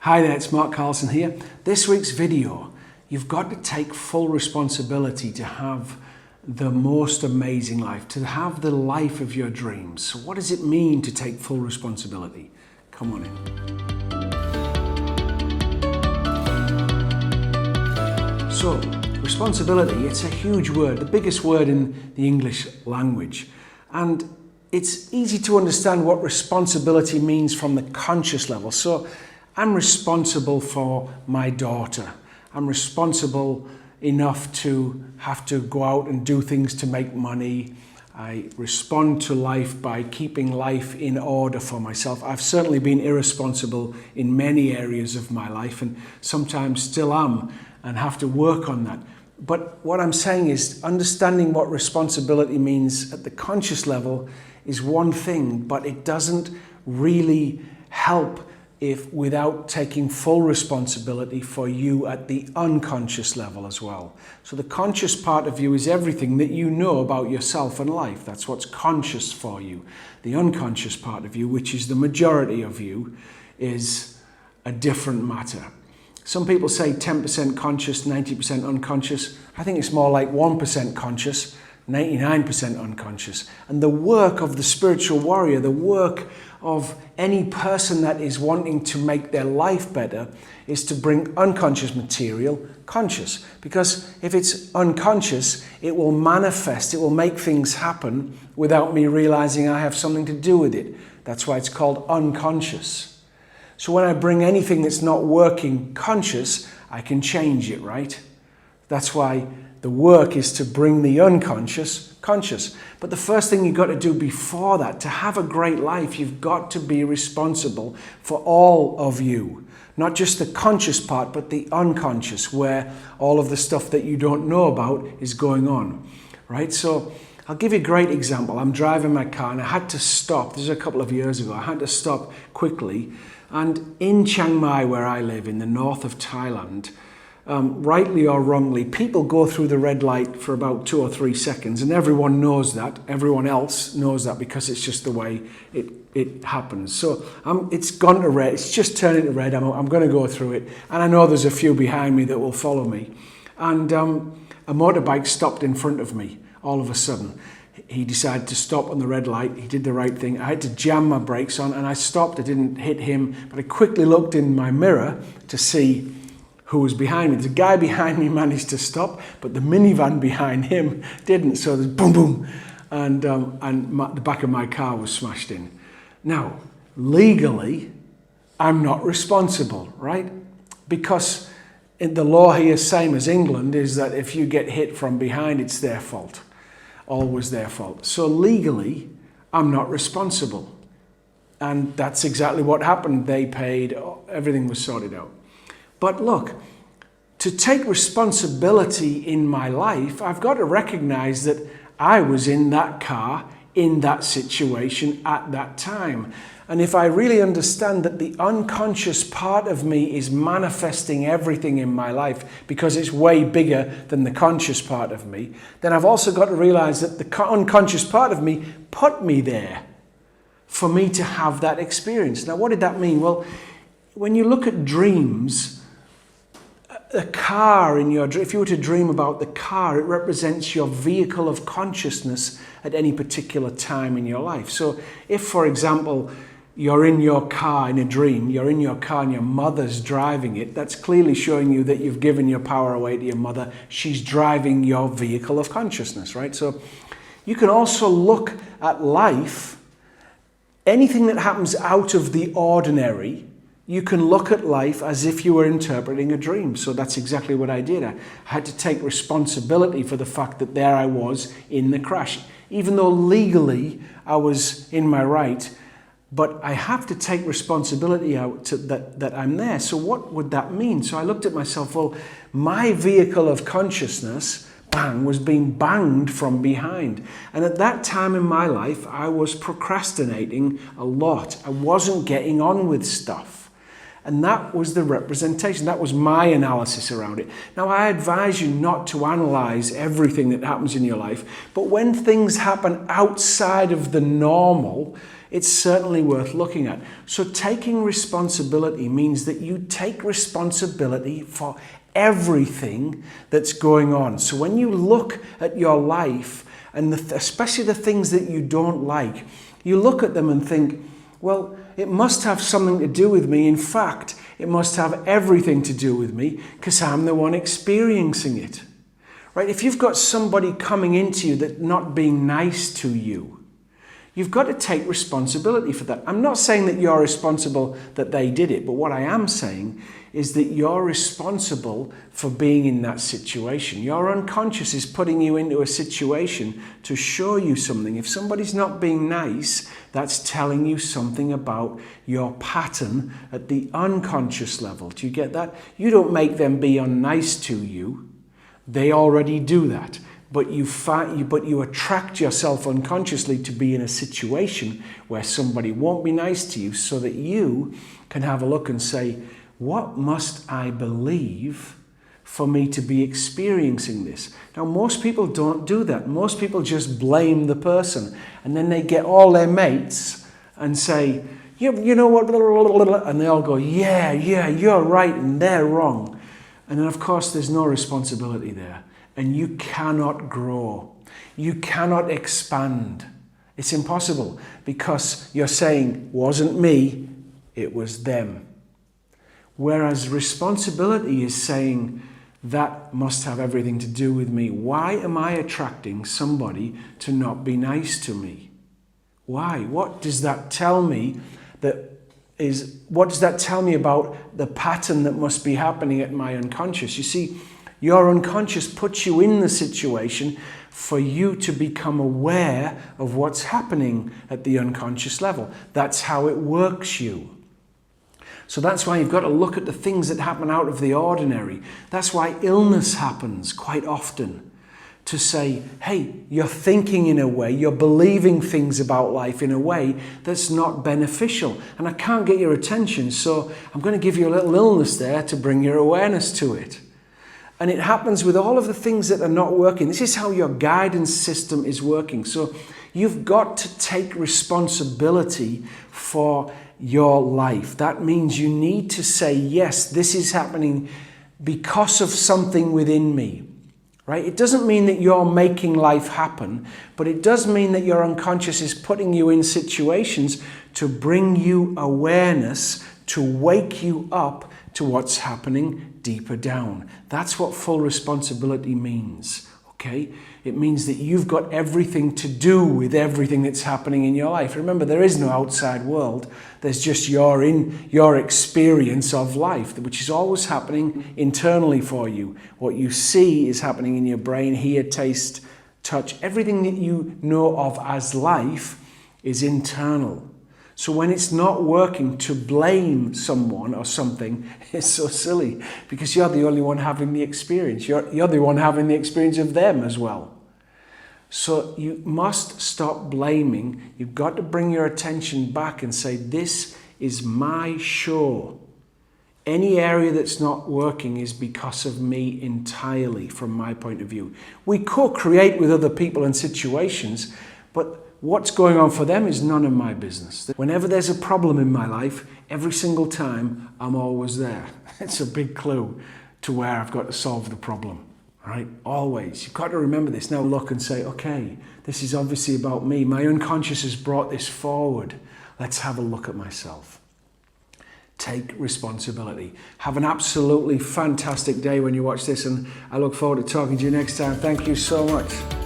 Hi there, it's Mark Carlson here. This week's video, you've got to take full responsibility to have the most amazing life, to have the life of your dreams. So what does it mean to take full responsibility? Come on in. So, responsibility, it's a huge word, the biggest word in the English language. And it's easy to understand what responsibility means from the conscious level. So, I'm responsible for my daughter. I'm responsible enough to have to go out and do things to make money. I respond to life by keeping life in order for myself. I've certainly been irresponsible in many areas of my life and sometimes still am and have to work on that. But what I'm saying is understanding what responsibility means at the conscious level is one thing, but it doesn't really help if without taking full responsibility for you at the unconscious level as well. So the conscious part of you is everything that you know about yourself and life. That's what's conscious for you. The unconscious part of you, which is the majority of you, is a different matter. Some people say 10% conscious, 90% unconscious. I think it's more like 1% conscious, 99% unconscious. And the work of the spiritual warrior, the work of any person that is wanting to make their life better is to bring unconscious material conscious. Because if it's unconscious, it will manifest, it will make things happen without me realizing I have something to do with it. That's why it's called unconscious. So when I bring anything that's not working conscious, I can change it, right? That's why the work is to bring the unconscious conscious. But the first thing you've got to do before that, to have a great life, you've got to be responsible for all of you. Not just the conscious part, but the unconscious, where all of the stuff that you don't know about is going on, right? So I'll give you a great example. I'm driving my car and I had to stop. This is a couple of years ago. I had to stop quickly. And in Chiang Mai, where I live, in the north of Thailand, rightly or wrongly, people go through the red light for about 2 or 3 seconds, and everyone knows that. Everyone else knows that because it's just the way it happens. So it's gone to red. It's just turning to red. I'm going to go through it, and I know there's a few behind me that will follow me. And a motorbike stopped in front of me all of a sudden. He decided to stop on the red light. He did the right thing. I had to jam my brakes on, and I stopped. I didn't hit him, but I quickly looked in my mirror to see who was behind me. The guy behind me managed to stop, but the minivan behind him didn't. So there's boom, boom, and the back of my car was smashed in. Now, legally, I'm not responsible, right? Because in the law here, same as England, is that if you get hit from behind, it's their fault. Always their fault. So legally, I'm not responsible. And that's exactly what happened. They paid, everything was sorted out. But look, to take responsibility in my life, I've got to recognize that I was in that car, in that situation at that time. And if I really understand that the unconscious part of me is manifesting everything in my life because it's way bigger than the conscious part of me, then I've also got to realize that the unconscious part of me put me there for me to have that experience. Now, what did that mean? Well, when you look at dreams, a car in your dream, if you were to dream about the car, it represents your vehicle of consciousness at any particular time in your life. So if, for example, you're in your car in a dream, you're in your car and your mother's driving it, that's clearly showing you that you've given your power away to your mother. She's driving your vehicle of consciousness, right? So you can also look at life, anything that happens out of the ordinary. You can look at life as if you were interpreting a dream. So that's exactly what I did. I had to take responsibility for the fact that there I was in the crash. Even though legally I was in my right, but I have to take responsibility out that I'm there. So what would that mean? So I looked at myself, well, my vehicle of consciousness, bang, was being banged from behind. And at that time in my life, I was procrastinating a lot. I wasn't getting on with stuff. And that was the representation. That was my analysis around it. Now, I advise you not to analyze everything that happens in your life, but when things happen outside of the normal, it's certainly worth looking at. So taking responsibility means that you take responsibility for everything that's going on. So when you look at your life, and especially the things that you don't like, you look at them and think, well, it must have something to do with me. In fact, it must have everything to do with me because I'm the one experiencing it. Right? If you've got somebody coming into you that's not being nice to you, you've got to take responsibility for that. I'm not saying that you're responsible that they did it, but what I am saying is that you're responsible for being in that situation. Your unconscious is putting you into a situation to show you something. If somebody's not being nice, that's telling you something about your pattern at the unconscious level. Do you get that? You don't make them be unnice to you. They already do that. But you attract yourself unconsciously to be in a situation where somebody won't be nice to you so that you can have a look and say, what must I believe for me to be experiencing this? Now, most people don't do that. Most people just blame the person. And then they get all their mates and say, you know what, and they all go, yeah, you're right and they're wrong. And then, of course, there's no responsibility there. And you cannot grow. You cannot expand. It's impossible because you're saying, wasn't me, it was them. Whereas responsibility is saying, that must have everything to do with me. Why am I attracting somebody to not be nice to me? Why? What does that tell me what does that tell me about the pattern that must be happening at my unconscious? You see, your unconscious puts you in the situation for you to become aware of what's happening at the unconscious level. That's how it works you. So that's why you've got to look at the things that happen out of the ordinary. That's why illness happens quite often. To say, hey, you're thinking in a way, you're believing things about life in a way that's not beneficial. And I can't get your attention, so I'm going to give you a little illness there to bring your awareness to it. And it happens with all of the things that are not working. This is how your guidance system is working. So you've got to take responsibility for your life. That means you need to say, yes, this is happening because of something within me. Right? It doesn't mean that you're making life happen, but it does mean that your unconscious is putting you in situations to bring you awareness, to wake you up to what's happening deeper down. That's what full responsibility means. Okay? It means that you've got everything to do with everything that's happening in your life. Remember, there is no outside world. There's just your experience of life, which is always happening internally for you. What you see is happening in your brain, hear, taste, touch. Everything that you know of as life is internal. So when it's not working, to blame someone or something is so silly because you're the only one having the experience. You're the one having the experience of them as well. So you must stop blaming. You've got to bring your attention back and say, this is my show. Any area that's not working is because of me entirely from my point of view. We co-create with other people and situations, but what's going on for them is none of my business. Whenever there's a problem in my life, every single time, I'm always there. It's a big clue to where I've got to solve the problem, right? Always. You've got to remember this. Now look and say, okay, this is obviously about me. My unconscious has brought this forward. Let's have a look at myself. Take responsibility. Have an absolutely fantastic day when you watch this, and I look forward to talking to you next time. Thank you so much.